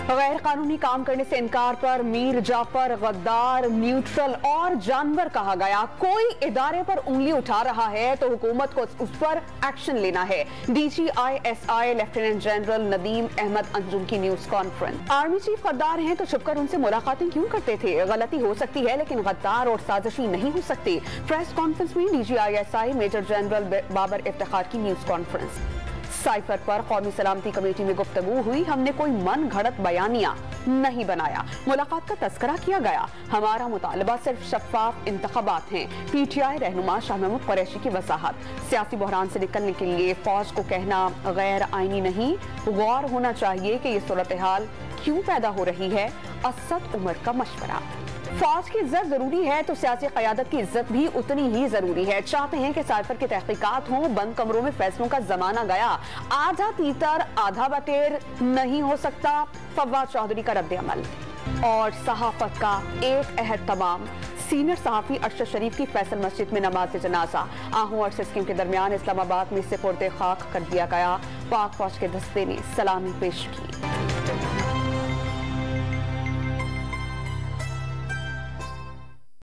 गैर कानूनी काम करने से इनकार पर मीर जाफर गद्दार, न्यूट्रल और जानवर कहा गया। कोई इदारे पर उंगली उठा रहा है तो हुकूमत को उस पर एक्शन लेना है। DGISI lieutenant general Nadeem Ahmed Anjum की न्यूज कॉन्फ्रेंस। आर्मी चीफ गद्दार हैं तो छुपकर उनसे मुलाकातें क्यों करते थे? गलती हो सकती है लेकिन गद्दार और साजिशी नहीं हो सकती। प्रेस कॉन्फ्रेंस में DGISI major general Babar Iftikhar की न्यूज कॉन्फ्रेंस। साइफर पर कौमी सलामती कमेटी में गुफ्तगू हुई। हमने कोई मन घड़त बयानिया नहीं बनाया। मुलाकात का तस्करा किया गया। हमारा मुतालबा सिर्फ शफाफ इंतखाबात हैं। PTI रहनुमा शाह महमूद कुरैशी की वजाहत। सियासी बहरान से निकलने के लिए फौज को कहना गैर आईनी नहीं, गौर होना चाहिए कि ये सूरत हाल क्यों पैदा हो रही है। असद उमर का मशवरा। फौज की इज्जत जरूरी है तो सियासी क़यादत की इज्जत भी उतनी ही जरूरी है। चाहते हैं कि साइफर की तहकीकात हों, बंद कमरों में फैसलों का जमाना गया। आधा तीतर आधा बटेर नहीं हो सकता। फवाद चौधरी का रद्द-ए-अमल। और सहाफत का एक अहद तमाम। सीनियर सहाफी अरशद शरीफ की फैसल मस्जिद में नमाज जनाजा। आहू और सिस्किम के दरमियान इस्लामाबाद में सिपुर्द खाक कर दिया गया। पाक फौज के दस्ते ने सलामी पेश की।